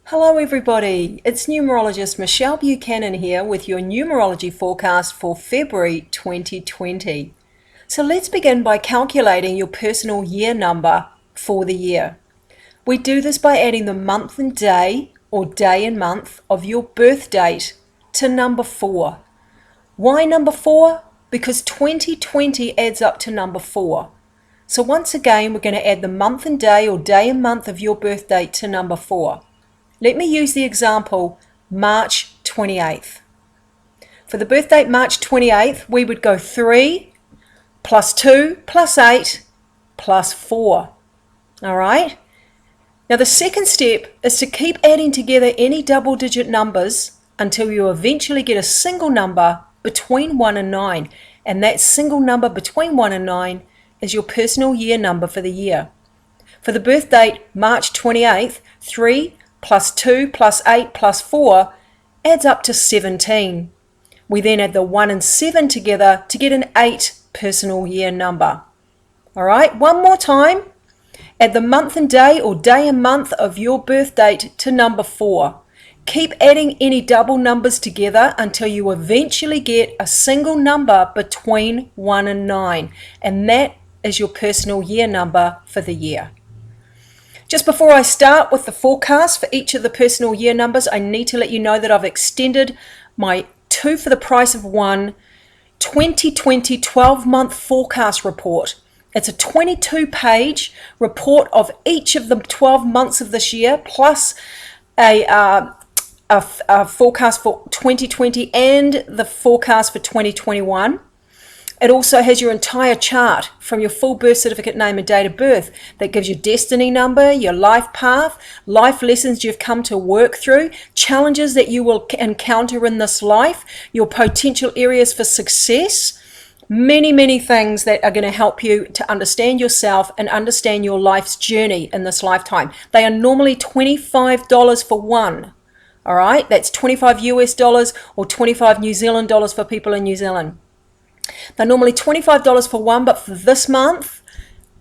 Hello everybody, it's Numerologist Michelle Buchanan here with your numerology forecast for February 2020. So let's begin by calculating your personal year number for the year. We do this by adding the month and day or day and month of your birth date to number 4. Why number 4? Because 2020 adds up to number 4. So once again, we're going to add the month and day or day and month of your birth date to number 4. Let me use the example March 28th. For the birth date March 28th, we would go 3 plus 2 plus 8 plus 4. All right? Now the second step is to keep adding together any double-digit numbers until you eventually get a single number between 1 and 9. And that single number between 1 and 9 is your personal year number for the year. For the birth date March 28th, 3 plus 2 plus 8 plus 4 adds up to 17. We then add the 1 and 7 together to get an 8 personal year number. All right, one more time. Add the month and day or day and month of your birth date to number 4. Keep adding any double numbers together until you eventually get a single number between 1 and 9. And that is your personal year number for the year. Just before I start with the forecast for each of the personal year numbers, I need to let you know that I've extended my 2 for the price of 1 2020 12-month forecast report. It's a 22-page report of each of the 12 months of this year, plus a forecast for 2020 and the forecast for 2021. It also has your entire chart from your full birth certificate name and date of birth that gives your destiny number, your life path, life lessons you've come to work through, challenges that you will encounter in this life, your potential areas for success, many things that are going to help you to understand yourself and understand your life's journey in this lifetime. They are normally $25 for one. All right, that's 25 US dollars or 25 New Zealand dollars for people in New Zealand. They're normally $25 for one, but for this month,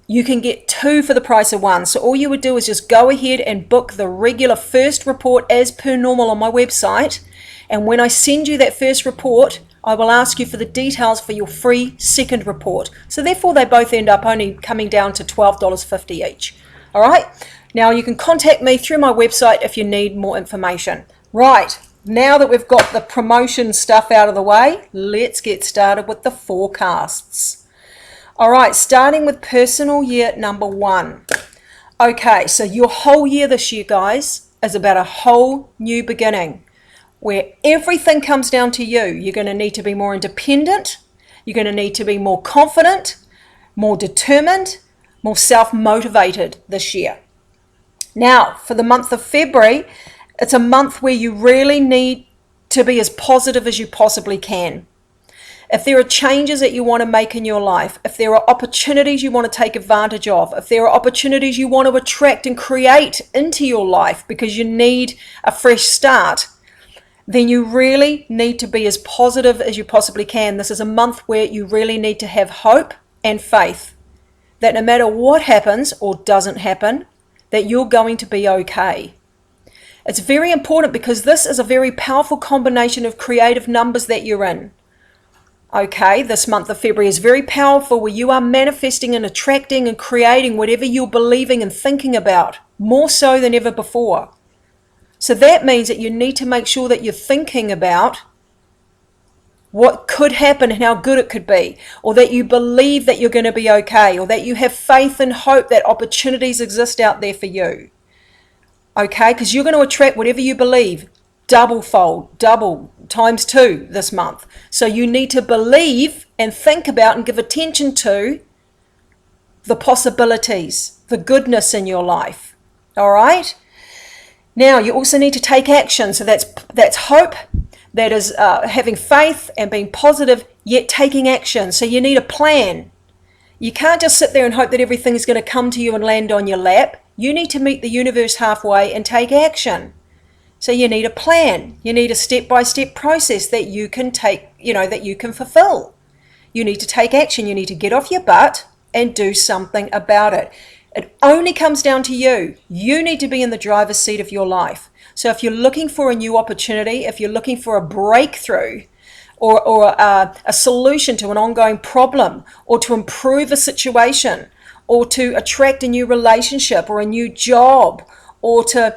you can get 2 for the price of 1. So all you would do is just go ahead and book the regular first report as per normal on my website. And when I send you that first report, I will ask you for the details for your free second report. So therefore, they both end up only coming down to $12.50 each. All right. Now you can contact me through my website if you need more information. Right. Now that we've got the promotion stuff out of the way, let's get started with the forecasts. All right, starting with personal year number 1. Okay, so your whole year this year, guys, is about a whole new beginning where everything comes down to you. You're going to need to be more independent. You're going to need to be more confident, more determined, more self-motivated this year. Now, for the month of February, it's a month where you really need to be as positive as you possibly can. If there are changes that you want to make in your life, if there are opportunities you want to take advantage of, if there are opportunities you want to attract and create into your life because you need a fresh start, then you really need to be as positive as you possibly can. This is a month where you really need to have hope and faith that no matter what happens or doesn't happen, that you're going to be okay. It's very important because this is a very powerful combination of creative numbers that you're in. Okay, this month of February is very powerful where you are manifesting and attracting and creating whatever you're believing and thinking about, more so than ever before. So that means that you need to make sure that you're thinking about what could happen and how good it could be, or that you believe that you're going to be okay, or that you have faith and hope that opportunities exist out there for you. Okay, because you're going to attract whatever you believe, double times 2 this month. So you need to believe and think about and give attention to the possibilities, the goodness in your life. All right. Now you also need to take action. So that's hope. That is having faith and being positive, yet taking action. So you need a plan. You can't just sit there and hope that everything is going to come to you and land on your lap. You need to meet the universe halfway and take action. So you need a plan. You need a step-by-step process that you can take, that you can fulfill. You need to take action. You need to get off your butt and do something about it. It only comes down to you. You need to be in the driver's seat of your life. So if you're looking for a new opportunity, if you're looking for a breakthrough, or a solution to an ongoing problem, or to improve a situation, or to attract a new relationship or a new job, or to,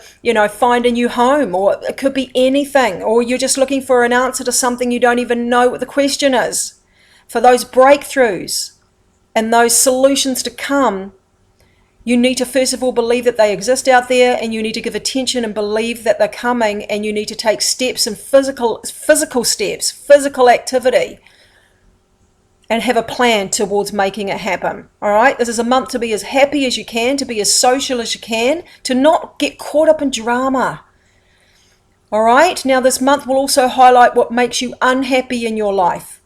find a new home, or it could be anything, or you're just looking for an answer to something you don't even know what the question is. For those breakthroughs and those solutions to come, you need to first of all believe that they exist out there, and you need to give attention and believe that they're coming, and you need to take steps and physical steps, physical activity, and have a plan towards making it happen. All right, this is a month to be as happy as you can, to be as social as you can, to not get caught up in drama. All right, now this month will also highlight what makes you unhappy in your life.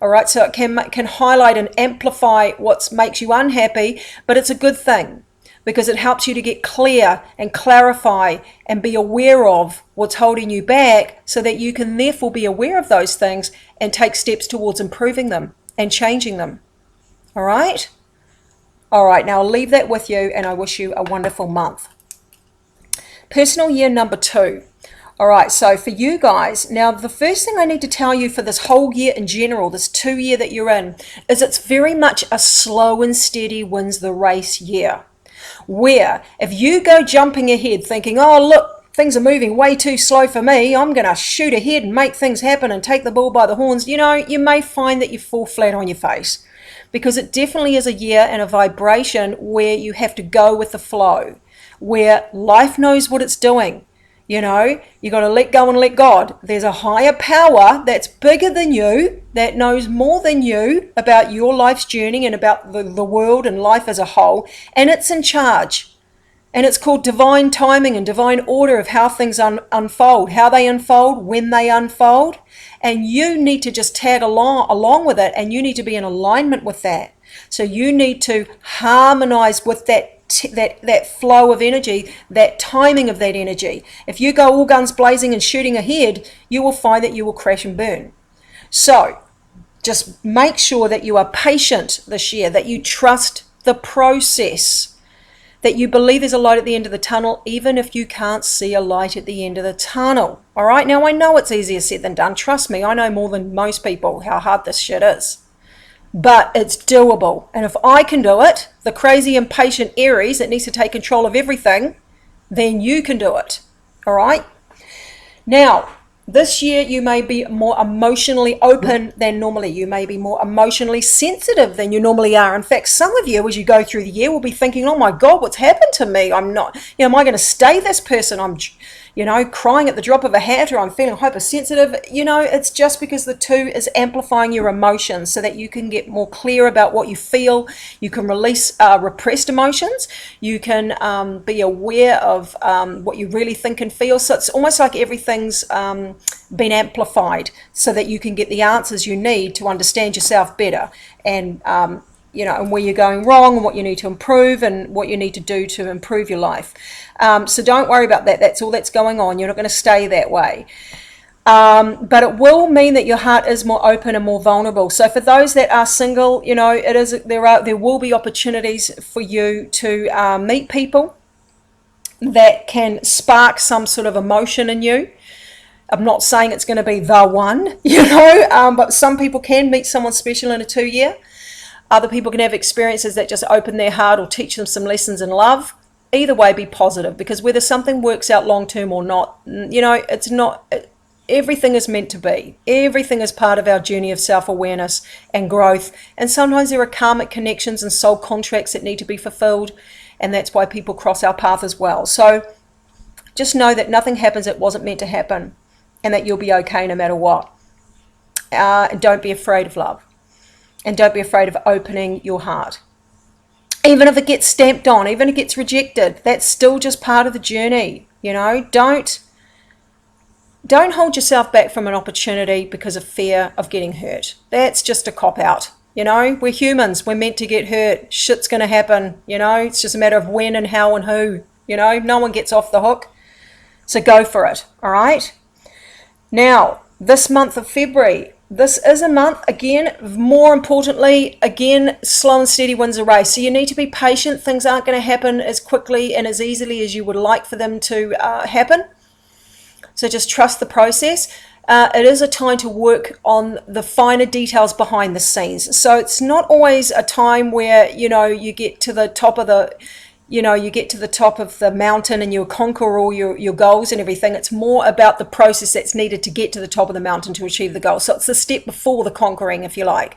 All right, so it can highlight and amplify what makes you unhappy, but it's a good thing because it helps you to get clear and clarify and be aware of what's holding you back, so that you can therefore be aware of those things and take steps towards improving them and changing them. All right? All right, now I'll leave that with you, and I wish you a wonderful month. Personal year number 2. All right, so for you guys, now the first thing I need to tell you for this whole year in general, this 2 year that you're in, is it's very much a slow and steady wins the race year. Where if you go jumping ahead thinking, oh look, things are moving way too slow for me, I'm going to shoot ahead and make things happen and take the bull by the horns, you may find that you fall flat on your face, because it definitely is a year and a vibration where you have to go with the flow, where life knows what it's doing. You got to let go and let God. There's a higher power that's bigger than you, that knows more than you about your life's journey and about the world and life as a whole, and it's in charge. And it's called divine timing and divine order of how things unfold, how they unfold, when they unfold. And you need to just tag along with it, and you need to be in alignment with that. So you need to harmonize with that flow of energy, that timing of that energy. If you go all guns blazing and shooting ahead, you will find that you will crash and burn. So just make sure that you are patient this year, that you trust the process, that you believe there's a light at the end of the tunnel, even if you can't see a light at the end of the tunnel. All right, now I know it's easier said than done. Trust me, I know more than most people how hard this shit is. But it's doable. And if I can do it, the crazy impatient Aries that needs to take control of everything, then you can do it. All right? Now, this year you may be more emotionally open than normally. You may be more emotionally sensitive than you normally are. In fact, some of you, as you go through the year, will be thinking, oh my God, what's happened to me? I'm not, am I going to stay this person? I'm crying at the drop of a hat, or I'm feeling hypersensitive. It's just because the 2 is amplifying your emotions so that you can get more clear about what you feel. You can release repressed emotions. You can be aware of what you really think and feel. So it's almost like everything's been amplified so that you can get the answers you need to understand yourself better, and and where you're going wrong, and what you need to improve, and what you need to do to improve your life. So don't worry about that. That's all that's going on. You're not going to stay that way. But it will mean that your heart is more open and more vulnerable. So for those that are single, there will be opportunities for you to meet people that can spark some sort of emotion in you. I'm not saying it's going to be the one, but some people can meet someone special in a 2 year. Other people can have experiences that just open their heart or teach them some lessons in love. Either way, be positive, because whether something works out long term or not, it's not, everything is meant to be. Everything is part of our journey of self-awareness and growth. And sometimes there are karmic connections and soul contracts that need to be fulfilled. And that's why people cross our path as well. So just know that nothing happens that wasn't meant to happen, and that you'll be okay no matter what. Don't be afraid of love. And don't be afraid of opening your heart. Even if it gets stamped on, even if it gets rejected, that's still just part of the journey. Don't hold yourself back from an opportunity because of fear of getting hurt. That's just a cop-out. We're humans. We're meant to get hurt. Shit's going to happen. It's just a matter of when and how and who. No one gets off the hook. So go for it. All right? Now, this month of February, This is a month, again, more importantly, again, slow and steady wins a race. So you need to be patient. Things aren't going to happen as quickly and as easily as you would like for them to happen. So just trust the process. It is a time to work on the finer details behind the scenes. So it's not always a time where, you get to the top of the mountain and you conquer all your goals and everything. It's more about the process that's needed to get to the top of the mountain to achieve the goal. So it's the step before the conquering, if you like.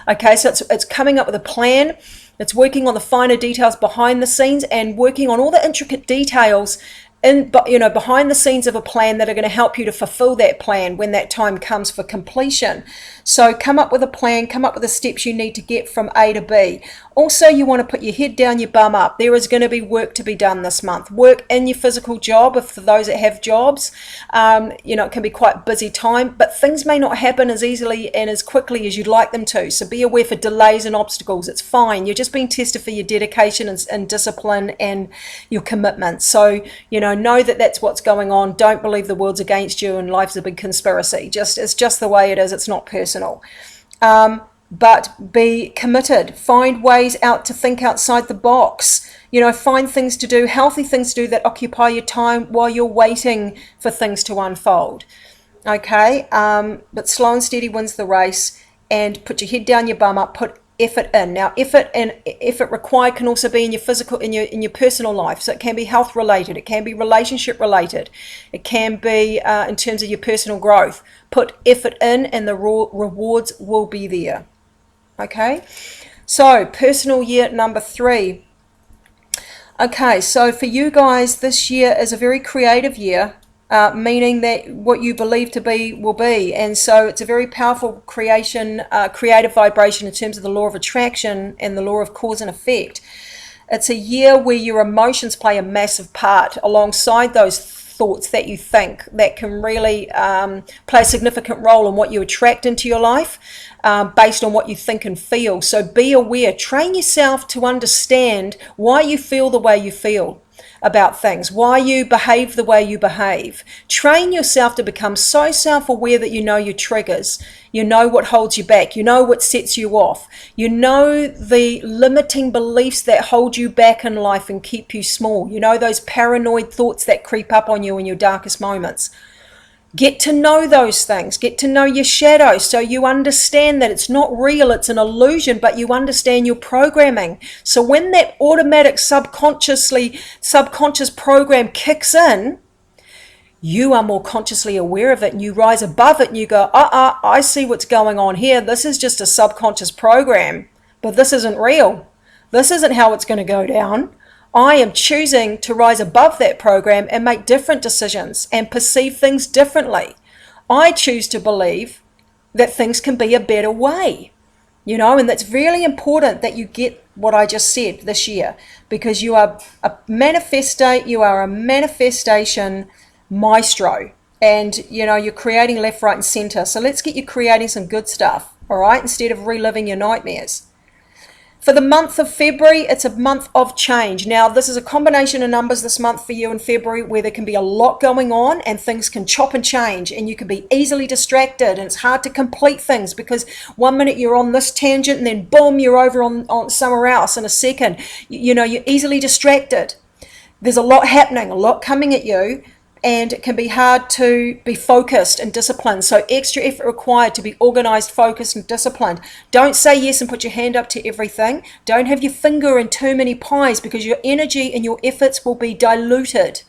Okay, so it's coming up with a plan. It's working on the finer details behind the scenes and working on all the intricate details behind the scenes of a plan that are going to help you to fulfill that plan when that time comes for completion. So come up with a plan, come up with the steps you need to get from A to B. Also, you want to put your head down, your bum up. There is going to be work to be done this month. Work in your physical job, for those that have jobs. It can be quite busy time, but things may not happen as easily and as quickly as you'd like them to. So be aware for delays and obstacles. It's fine. You're just being tested for your dedication and discipline and your commitment. So, know that that's what's going on. Don't believe the world's against you and life's a big conspiracy. It's just the way it is. It's not personal. But be committed. Find ways out to think outside the box. Find things to do, healthy things to do that occupy your time while you're waiting for things to unfold. Okay, but slow and steady wins the race. And put your head down, your bum up. Put effort in. Now, effort required can also be in your physical, in your personal life. So it can be health related. It can be relationship related. It can be in terms of your personal growth. Put effort in, and the rewards will be there. Okay, so personal year number 3. Okay, so for you guys, this year is a very creative year, meaning that what you believe to be will be. And so it's a very powerful creative vibration in terms of the law of attraction and the law of cause and effect. It's a year where your emotions play a massive part alongside those thoughts that you think, that can really play a significant role in what you attract into your life based on what you think and feel. So be aware, train yourself to understand why you feel the way you feel about things, why you behave the way you behave. Train yourself to become so self-aware that you know your triggers, you know what holds you back, you know what sets you off, you know the limiting beliefs that hold you back in life and keep you small, you know those paranoid thoughts that creep up on you in your darkest moments. Get to know those things. Get to know your shadow so you understand that it's not real, it's an illusion, but you understand your programming. So when that automatic subconscious program kicks in, you are more consciously aware of it and you rise above it and you go, I see what's going on here. This is just a subconscious program, but this isn't real. This isn't how it's going to go down. I am choosing to rise above that program and make different decisions and perceive things differently. I choose to believe that things can be a better way, and that's really important that you get what I just said this year, because you are a manifestation maestro, and you're creating left, right, and center. So let's get you creating some good stuff, all right, instead of reliving your nightmares. For the month of February, it's a month of change. Now, this is a combination of numbers this month for you in February where there can be a lot going on and things can chop and change and you can be easily distracted and it's hard to complete things because one minute you're on this tangent and then boom, you're over on somewhere else in a second. You're easily distracted. There's a lot happening, a lot coming at you, and it can be hard to be focused and disciplined. So extra effort required to be organized, focused, and disciplined. Don't say yes and put your hand up to everything. Don't have your finger in too many pies because your energy and your efforts will be diluted.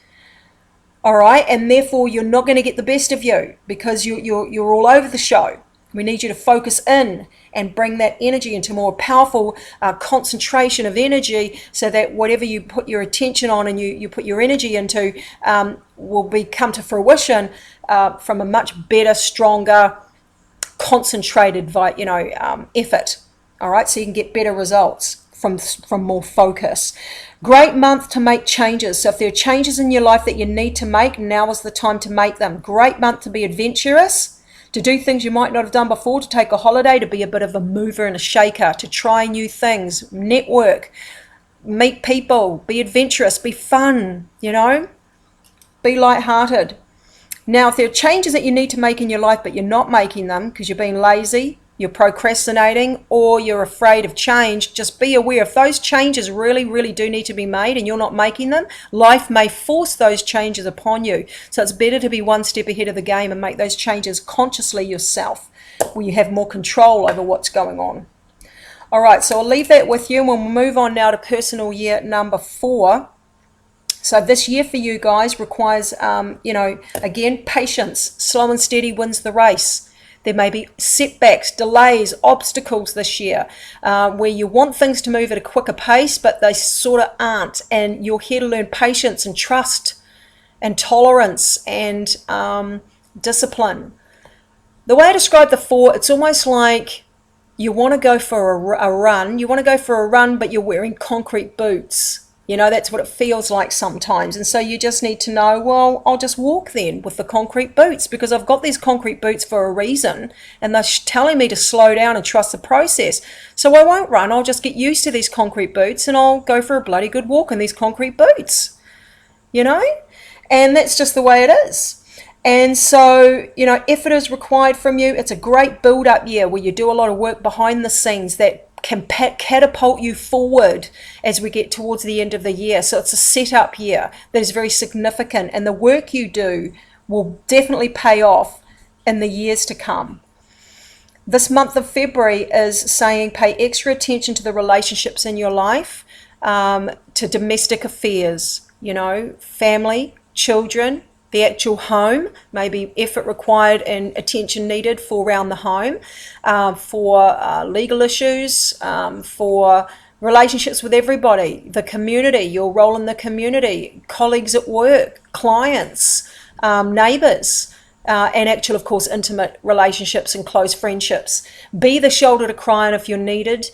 All right, and therefore you're not going to get the best of you because you're all over the show. We need you to focus in and bring that energy into more powerful concentration of energy so that whatever you put your attention on and you put your energy into will come to fruition from a much better, stronger, concentrated effort. All right, so you can get better results from more focus. Great month to make changes. So if there are changes in your life that you need to make, now is the time to make them. Great month to be adventurous, to do things you might not have done before, to take a holiday, to be a bit of a mover and a shaker, to try new things, network, meet people, be adventurous, be fun, be lighthearted. Now, if there are changes that you need to make in your life, but you're not making them because you're being lazy, you're procrastinating, or you're afraid of change, just be aware if those changes really, really do need to be made and you're not making them, life may force those changes upon you. So it's better to be one step ahead of the game and make those changes consciously yourself, where you have more control over what's going on. All right, so I'll leave that with you, and we'll move on now to personal year number 4. So this year for you guys requires, again, patience. Slow and steady wins the race. There may be setbacks, delays, obstacles this year where you want things to move at a quicker pace, but they sort of aren't. And you're here to learn patience and trust and tolerance and discipline. The way I describe the 4, it's almost like you want to go for a run. You want to go for a run, but you're wearing concrete boots. You know, that's what it feels like sometimes. And so you just need to know, well, I'll just walk then with the concrete boots because I've got these concrete boots for a reason. And they're telling me to slow down and trust the process. So I won't run. I'll just get used to these concrete boots and I'll go for a bloody good walk in these concrete boots. You know? And that's just the way it is. And so, effort is required from you. It's a great build-up year where you do a lot of work behind the scenes that can catapult you forward as we get towards the end of the year. So it's a setup year that is very significant, and the work you do will definitely pay off in the years to come. This month of February is saying pay extra attention to the relationships in your life, to domestic affairs, family, children, the actual home, maybe effort required and attention needed for around the home, for legal issues, for relationships with everybody, the community, your role in the community, colleagues at work, clients, neighbours, and actual, of course, intimate relationships and close friendships. Be the shoulder to cry on if you're needed.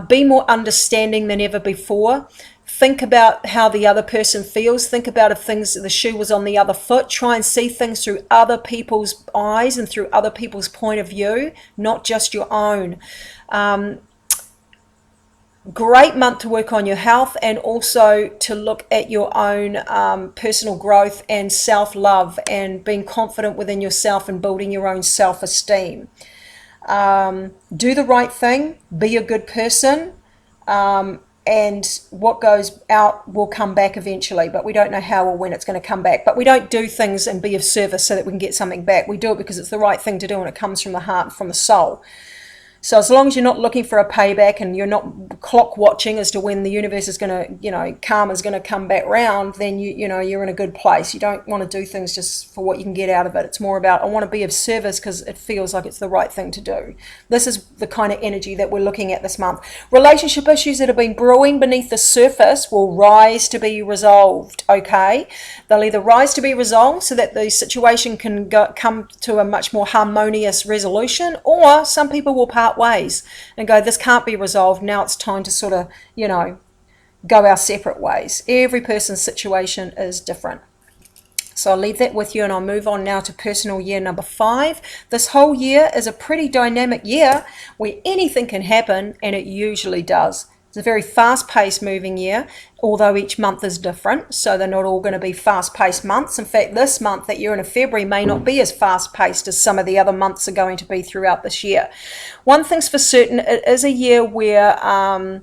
Be more understanding than ever before. Think about how the other person feels. Think about if the shoe was on the other foot. Try and see things through other people's eyes and through other people's point of view, not just your own. Great month to work on your health and also to look at your own personal growth and self-love and being confident within yourself and building your own self-esteem. Do the right thing. Be a good person. And what goes out will come back eventually, but we don't know how or when it's going to come back. But we don't do things and be of service so that we can get something back. We do it because it's the right thing to do and it comes from the heart and from the soul. So as long as you're not looking for a payback and you're not clock watching as to when the universe is going to, karma's going to come back round, then you're in a good place. You don't want to do things just for what you can get out of it. It's more about, I want to be of service because it feels like it's the right thing to do. This is the kind of energy that we're looking at this month. Relationship issues that have been brewing beneath the surface will rise to be resolved, okay? They'll either rise to be resolved so that the situation can come to a much more harmonious resolution, or some people will part ways and go, this can't be resolved, now it's time to sort of go our separate ways. Every person's situation is different. So I'll leave that with you and I'll move on now to personal year number 5. This whole year is a pretty dynamic year where anything can happen, and it usually does. It's a very fast-paced moving year, although each month is different, so they're not all going to be fast-paced months. In fact, this month that you're in February may not be as fast-paced as some of the other months are going to be throughout this year. One thing's for certain, it is a year where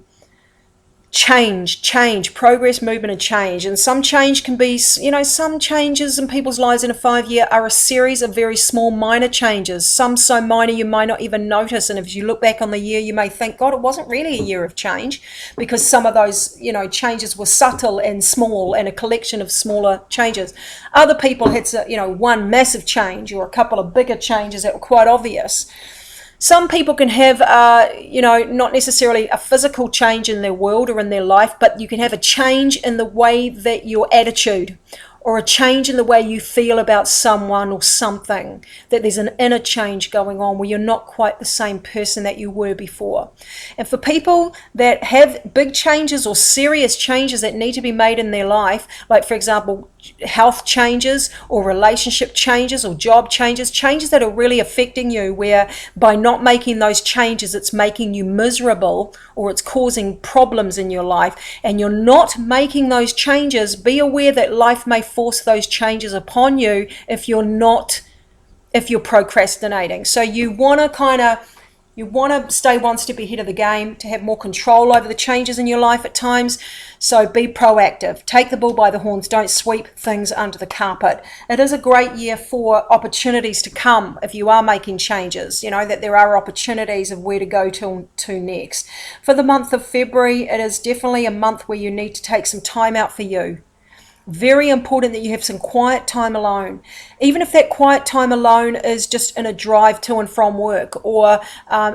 change, progress, movement and change. And some change can be, some changes in people's lives in a 5-year are a series of very small minor changes. Some so minor you might not even notice. And if you look back on the year, you may think, God, it wasn't really a year of change, because some of those, changes were subtle and small and a collection of smaller changes. Other people had, one massive change or a couple of bigger changes that were quite obvious. Some people can have, not necessarily a physical change in their world or in their life, but you can have a change in the way that your attitude, or a change in the way you feel about someone or something, that there's an inner change going on where you're not quite the same person that you were before. And for people that have big changes or serious changes that need to be made in their life, like for example, health changes or relationship changes or job changes, changes that are really affecting you, where by not making those changes, it's making you miserable or it's causing problems in your life, and you're not making those changes, be aware that life may force those changes upon you if you're procrastinating. So you want to stay one step ahead of the game, to have more control over the changes in your life at times. So be proactive. Take the bull by the horns. Don't sweep things under the carpet. It is a great year for opportunities to come if you are making changes. You know that there are opportunities of where to go to next. For the month of February, it is definitely a month where you need to take some time out for you. Very important that you have some quiet time alone. Even if that quiet time alone is just in a drive to and from work, or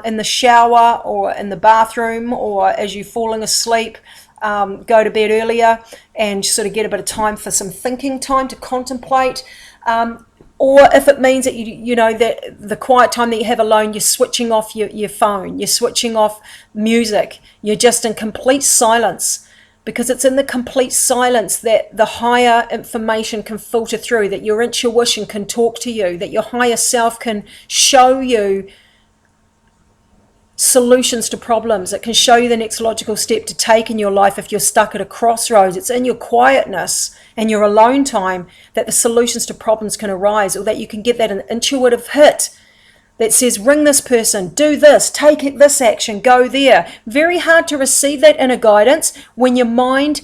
in the shower, or in the bathroom, or as you're falling asleep, go to bed earlier and sort of get a bit of time for some thinking time to contemplate. Or if it means that you know that the quiet time that you have alone, you're switching off your phone, you're switching off music, you're just in complete silence. Because it's in the complete silence that the higher information can filter through, that your intuition can talk to you, that your higher self can show you solutions to problems. It can show you the next logical step to take in your life if you're stuck at a crossroads. It's in your quietness and your alone time that the solutions to problems can arise, or that you can get that an intuitive hit that says, ring this person, do this, take this action, go there. Very hard to receive that inner guidance when your mind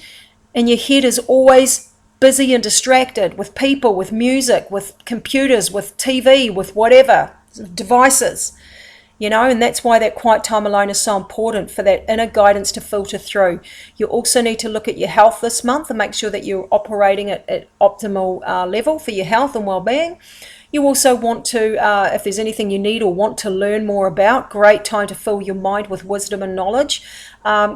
and your head is always busy and distracted with people, with music, with computers, with TV, with whatever, devices. You know, and that's why that quiet time alone is so important, for that inner guidance to filter through. You also need to look at your health this month and make sure that you're operating at optimal level for your health and well-being. You also want to, if there's anything you need or want to learn more about, great time to fill your mind with wisdom and knowledge.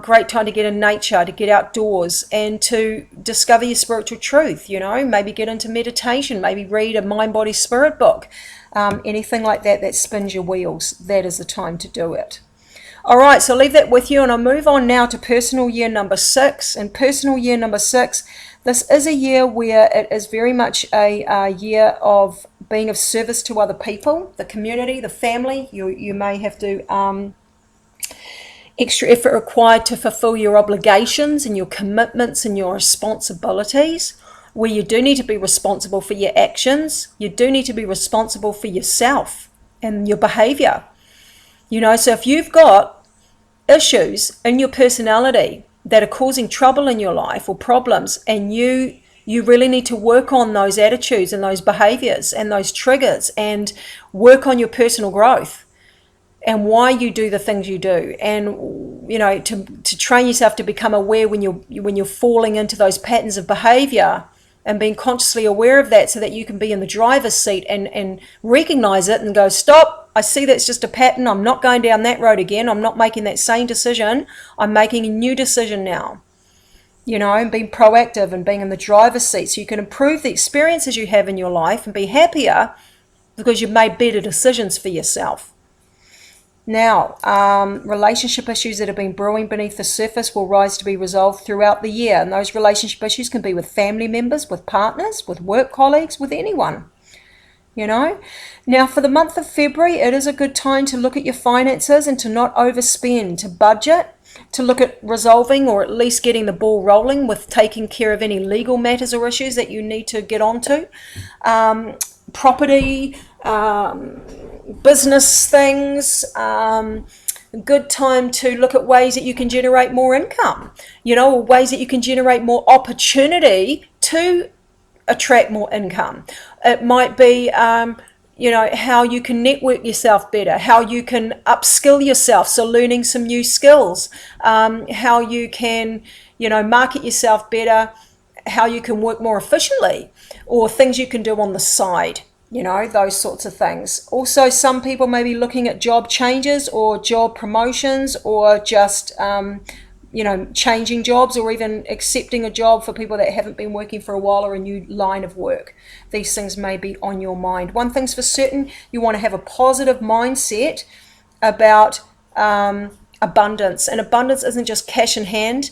Great time to get in nature, to get outdoors, and to discover your spiritual truth. You know, maybe get into meditation, maybe read a mind, body, spirit book. Anything like that spins your wheels. That is the time to do it. All right, so I'll leave that with you, and I'll move on now to personal year number 6. And personal year number 6, this is a year where it is very much a year of being of service to other people, the community, the family. You may have to extra effort required to fulfill your obligations and your commitments and your responsibilities, where you do need to be responsible for your actions. You do need to be responsible for yourself and your behavior. You know, so if you've got issues in your personality that are causing trouble in your life or problems, and you really need to work on those attitudes and those behaviors and those triggers, and work on your personal growth and why you do the things you do, and you know, to train yourself to become aware when you're falling into those patterns of behavior, and being consciously aware of that, so that you can be in the driver's seat and recognize it and go, stop, I see that's just a pattern. I'm not going down that road again. I'm not making that same decision. I'm making a new decision now. You know, and being proactive and being in the driver's seat, so you can improve the experiences you have in your life and be happier because you've made better decisions for yourself. Now, relationship issues that have been brewing beneath the surface will rise to be resolved throughout the year. And those relationship issues can be with family members, with partners, with work colleagues, with anyone. You know, now for the month of February, it is a good time to look at your finances and to not overspend, to budget, to look at resolving or at least getting the ball rolling with taking care of any legal matters or issues that you need to get onto. Property, business things, good time to look at ways that you can generate more income, you know, or ways that you can generate more opportunity to attract more income. It might be, you know, how you can network yourself better, how you can upskill yourself, so learning some new skills, how you can, you know, market yourself better, how you can work more efficiently, or things you can do on the side, you know, those sorts of things. Also, some people may be looking at job changes or job promotions, or just you know, changing jobs, or even accepting a job for people that haven't been working for a while, or a new line of work. These things may be on your mind. One thing's for certain, you want to have a positive mindset about abundance. And abundance isn't just cash in hand.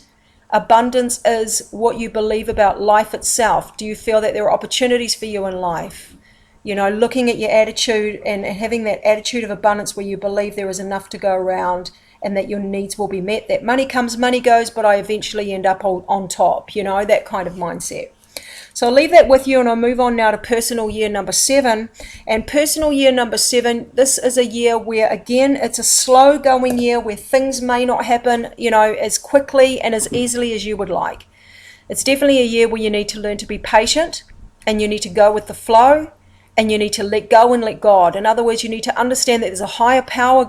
Abundance is what you believe about life itself. Do you feel that there are opportunities for you in life? You know, looking at your attitude and having that attitude of abundance where you believe there is enough to go around, and that your needs will be met, that money comes, money goes, but I eventually end up on top, you know, that kind of mindset. So I'll leave that with you, and I'll move on now to personal year number 7. And personal year number 7, this is a year where, again, it's a slow going year where things may not happen, as quickly and as easily as you would like. It's definitely a year where you need to learn to be patient, and you need to go with the flow, and you need to let go and let God. In other words, you need to understand that there's a higher power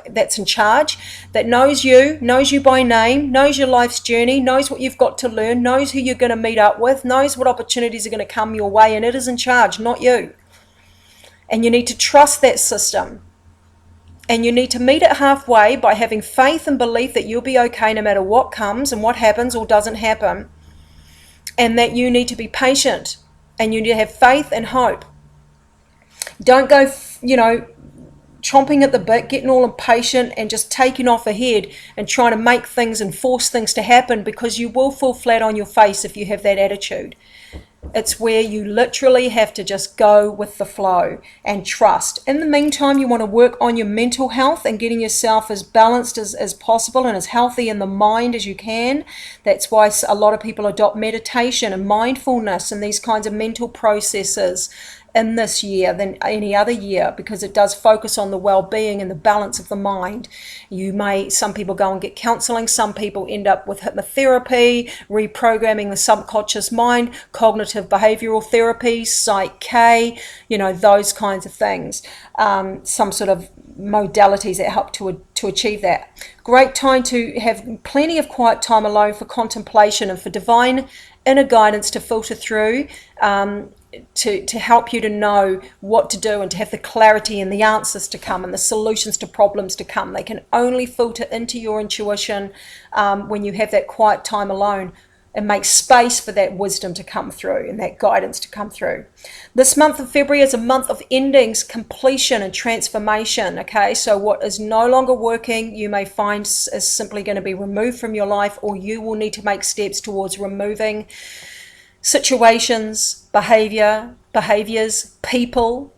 that's in charge, that knows you by name, knows your life's journey, knows what you've got to learn, knows who you're going to meet up with, knows what opportunities are going to come your way, and it is in charge, not you. And you need to trust that system. And you need to meet it halfway by having faith and belief that you'll be okay no matter what comes and what happens or doesn't happen. And that you need to be patient, and you need to have faith and hope. Don't go, chomping at the bit, getting all impatient and just taking off ahead and trying to make things and force things to happen, because you will fall flat on your face if you have that attitude. It's where you literally have to just go with the flow and trust. In the meantime, you want to work on your mental health and getting yourself as balanced as possible and as healthy in the mind as you can. That's why a lot of people adopt meditation and mindfulness and these kinds of mental processes in this year than any other year, because it does focus on the well-being and the balance of the mind. Some people go and get counseling, some people end up with hypnotherapy, reprogramming the subconscious mind, cognitive behavioral therapy, Psych K, those kinds of things. Some sort of modalities that help to achieve that. Great time to have plenty of quiet time alone for contemplation and for divine inner guidance to filter through, to help you to know what to do and to have the clarity and the answers to come and the solutions to problems to come. They can only filter into your intuition when you have that quiet time alone, and make space for that wisdom to come through and that guidance to come through. This month of February is a month of endings, completion and transformation. Okay, so what is no longer working, you may find is simply going to be removed from your life, or you will need to make steps towards removing situations, behaviors, people,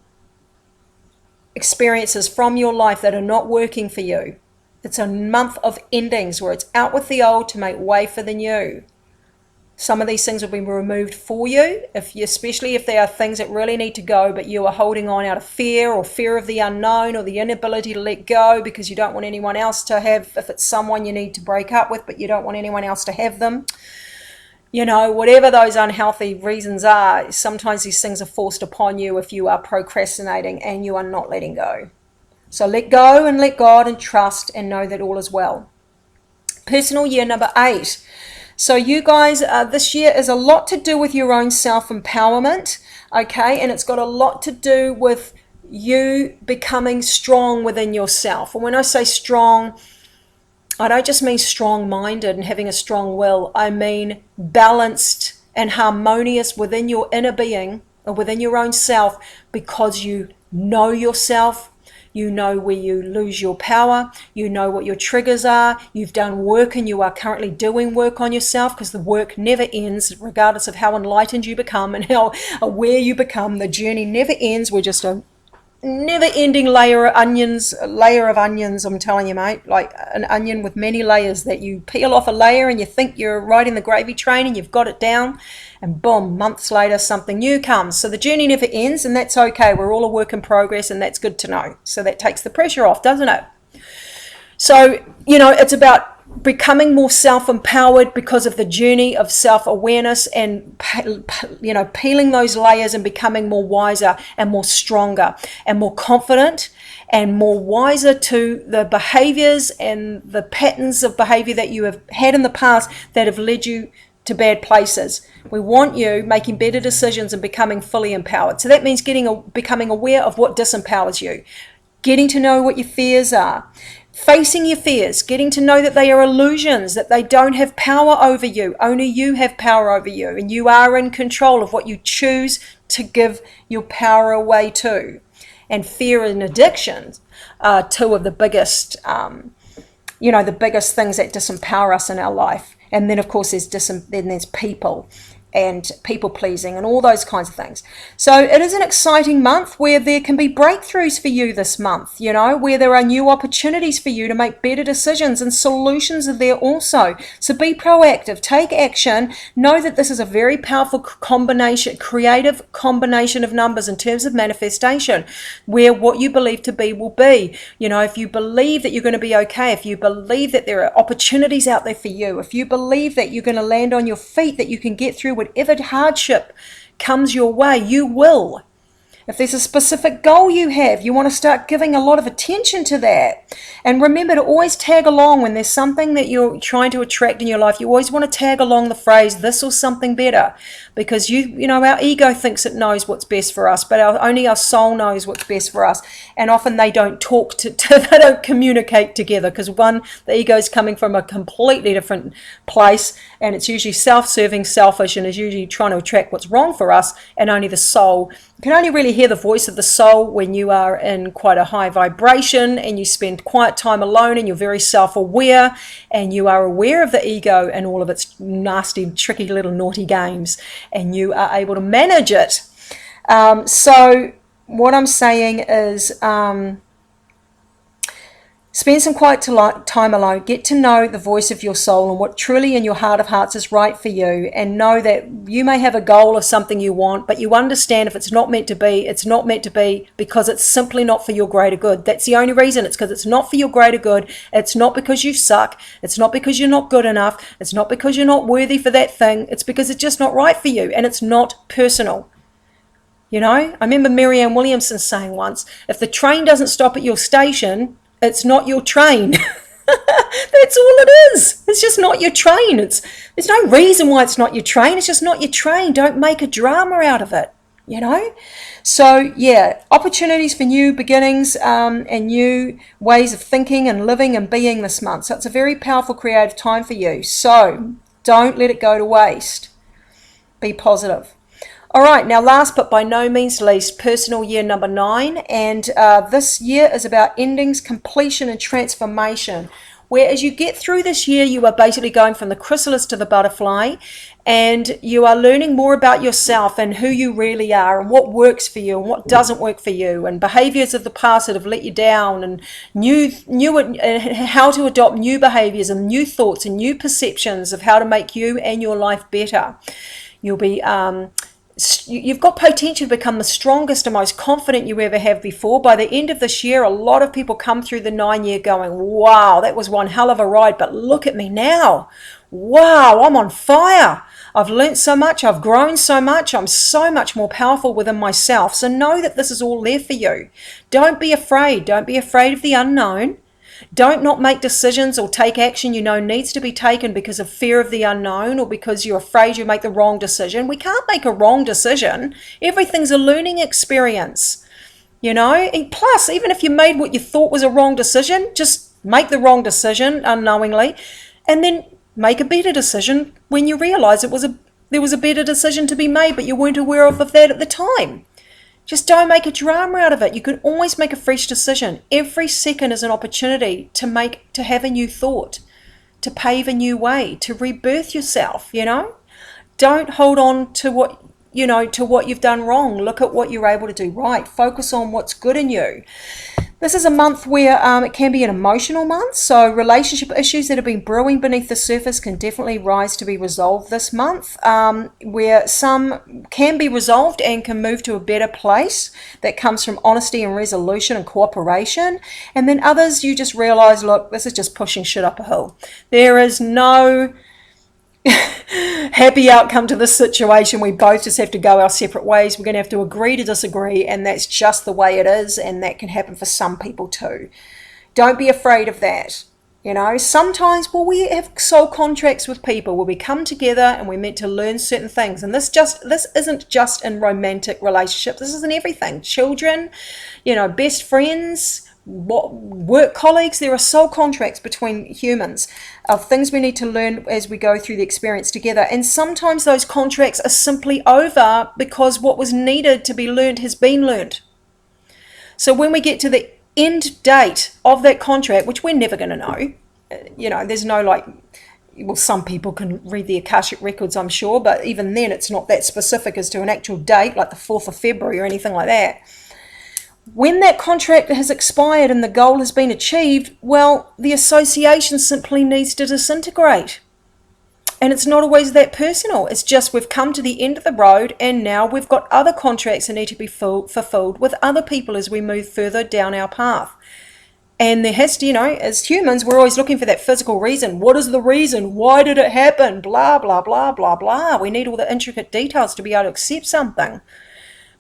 experiences from your life that are not working for you. It's a month of endings where it's out with the old to make way for the new. Some of these things will be removed for you, especially if they are things that really need to go, but you are holding on out of fear, or fear of the unknown, or the inability to let go because you don't want anyone else to have, if it's someone you need to break up with, but you don't want anyone else to have them. Whatever those unhealthy reasons are, sometimes these things are forced upon you if you are procrastinating and you are not letting go. So let go and let God and trust and know that all is well. Personal year number 8. So you guys, this year is a lot to do with your own self-empowerment, okay? And it's got a lot to do with you becoming strong within yourself. And when I say strong, I don't just mean strong-minded and having a strong will. I mean balanced and harmonious within your inner being, or within your own self, because you know yourself. You know where you lose your power. You know what your triggers are. You've done work, and you are currently doing work on yourself, because the work never ends, regardless of how enlightened you become and how aware you become. The journey never ends. We're just a never-ending layer of onions, I'm telling you, mate, like an onion with many layers, that you peel off a layer and you think you're riding the gravy train and you've got it down, and boom, months later something new comes. So the journey never ends, and that's okay. We're all a work in progress, and that's good to know. So that takes the pressure off, doesn't it? So, it's about becoming more self-empowered because of the journey of self-awareness, and peeling those layers and becoming more wiser and more stronger and more confident and more wiser to the behaviors and the patterns of behavior that you have had in the past that have led you to bad places. We want you making better decisions and becoming fully empowered. So that means becoming aware of what disempowers you, getting to know what your fears are, facing your fears, getting to know that they are illusions, that they don't have power over you. Only you have power over you, and you are in control of what you choose to give your power away to. And fear and addiction are two of the biggest, the biggest things that disempower us in our life. And then, of course, there's people. and people pleasing and all those kinds of things. So it is an exciting month where there can be breakthroughs for you this month, you know, where there are new opportunities for you to make better decisions, and solutions are there also. So be proactive, take action, know that this is a very powerful combination, creative combination of numbers in terms of manifestation, where what you believe to be will be. You know, if you believe that you're going to be okay, if you believe that there are opportunities out there for you, if you believe that you're going to land on your feet, that you can get through whatever hardship comes your way, you will. If there's a specific goal you have, you want to start giving a lot of attention to that. And remember to always tag along when there's something that you're trying to attract in your life. You always want to tag along the phrase, this or something better. Because you know, our ego thinks it knows what's best for us, but only our soul knows what's best for us. And often they don't talk they don't communicate together, because the ego is coming from a completely different place, and it's usually self-serving, selfish, and is usually trying to attract what's wrong for us. And only the soul, you can only really hear the voice of the soul when you are in quite a high vibration and you spend quiet time alone and you're very self-aware and you are aware of the ego and all of its nasty, tricky little naughty games, and you are able to manage it. So what I'm saying is spend some quiet time alone. Get to know the voice of your soul and what truly in your heart of hearts is right for you, and know that you may have a goal of something you want, but you understand if it's not meant to be, it's not meant to be because it's simply not for your greater good. That's the only reason. It's because it's not for your greater good. It's not because you suck. It's not because you're not good enough. It's not because you're not worthy for that thing. It's because it's just not right for you, and it's not personal. You know, I remember Marianne Williamson saying once, if the train doesn't stop at your station, it's not your train. That's all it is. It's just not your train. There's no reason why it's not your train. It's just not your train. Don't make a drama out of it, you know? So, yeah, opportunities for new beginnings and new ways of thinking and living and being this month. So it's a very powerful creative time for you. So don't let it go to waste. Be positive. All right, now last but by no means least, personal year number 9. And this year is about endings, completion, and transformation. Where as you get through this year, you are basically going from the chrysalis to the butterfly, and you are learning more about yourself and who you really are and what works for you and what doesn't work for you, and behaviors of the past that have let you down, and how to adopt new behaviors and new thoughts and new perceptions of how to make you and your life better. You'll be... You've got potential to become the strongest and most confident you ever have before. By the end of this year, a lot of people come through the 9-year going, wow, that was one hell of a ride, but look at me now. Wow, I'm on fire. I've learnt so much. I've grown so much. I'm so much more powerful within myself. So know that this is all there for you. Don't be afraid. Don't be afraid of the unknown. Don't not make decisions or take action you know needs to be taken because of fear of the unknown or because you're afraid you make the wrong decision. We can't make a wrong decision. Everything's a learning experience, you know. And plus, even if you made what you thought was a wrong decision, just make the wrong decision unknowingly and then make a better decision when you realize there was a better decision to be made, but you weren't aware of that at the time. Just don't make a drama out of it. You can always make a fresh decision. Every second is an opportunity to have a new thought, to pave a new way, to rebirth yourself, you know. Don't hold on to what you've done wrong. Look at what you're able to do right. Focus on what's good in you. This is a month where it can be an emotional month, so relationship issues that have been brewing beneath the surface can definitely rise to be resolved this month, where some can be resolved and can move to a better place that comes from honesty and resolution and cooperation, and then others you just realize, look, this is just pushing shit up a hill. There is no happy outcome to this situation. We both just have to go our separate ways. We're going to have to agree to disagree, and that's just the way it is, and that can happen for some people too. Don't be afraid of that. You know, sometimes we have soul contracts with people where we come together and we're meant to learn certain things, and this isn't just in romantic relationships. This is in everything. Children, you know, best friends, work colleagues. There are soul contracts between humans of things we need to learn as we go through the experience together, and sometimes those contracts are simply over because what was needed to be learned has been learned. So when we get to the end date of that contract, which we're never going to know, you know, there's no well, some people can read the Akashic records, I'm sure, but even then it's not that specific as to an actual date, like the 4th of February or anything like that. When that contract has expired and the goal has been achieved, well, the association simply needs to disintegrate. And it's not always that personal. It's just we've come to the end of the road and now we've got other contracts that need to be fulfilled with other people as we move further down our path. And there has to, as humans, we're always looking for that physical reason. What is the reason? Why did it happen? Blah, blah, blah, blah, blah. We need all the intricate details to be able to accept something.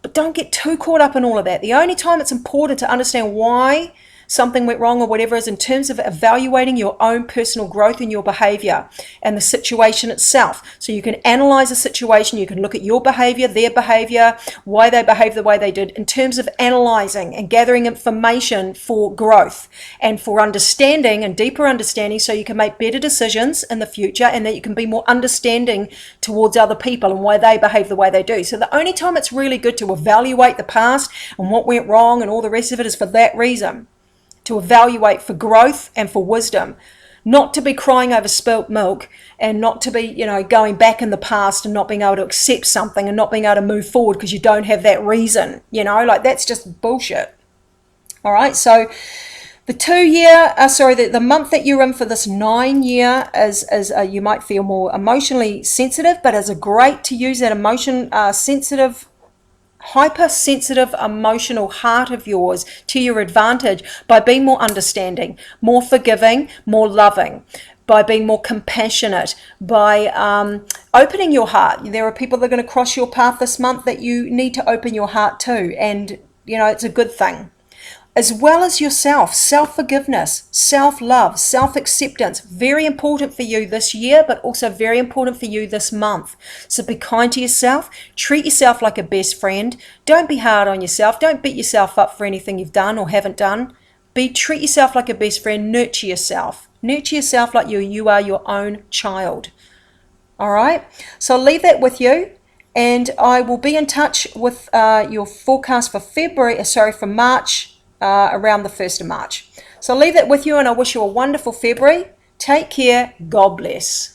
But don't get too caught up in all of that. The only time it's important to understand why something went wrong or whatever is in terms of evaluating your own personal growth in your behavior and the situation itself. So you can analyze a situation, you can look at your behavior, their behavior, why they behaved the way they did, in terms of analyzing and gathering information for growth and for understanding and deeper understanding, so you can make better decisions in the future and that you can be more understanding towards other people and why they behave the way they do. So the only time it's really good to evaluate the past and what went wrong and all the rest of it is for that reason. To evaluate for growth and for wisdom, not to be crying over spilt milk and not to be, going back in the past and not being able to accept something and not being able to move forward because you don't have that reason, that's just bullshit. All right, so the month that you're in for this 9-year is you might feel more emotionally sensitive, but is a great to use that hypersensitive emotional heart of yours to your advantage by being more understanding, more forgiving, more loving, by being more compassionate, by opening your heart. There are people that are going to cross your path this month that you need to open your heart to, and it's a good thing. As well as yourself, self-forgiveness, self-love, self-acceptance, very important for you this year, but also very important for you this month. So be kind to yourself, treat yourself like a best friend, don't be hard on yourself, don't beat yourself up for anything you've done or haven't done. Treat yourself like a best friend, nurture yourself like you are your own child. All right, so I'll leave that with you. And I will be in touch with your forecast for March, around the 1st of March. So I'll leave that with you and I wish you a wonderful February. Take care. God bless.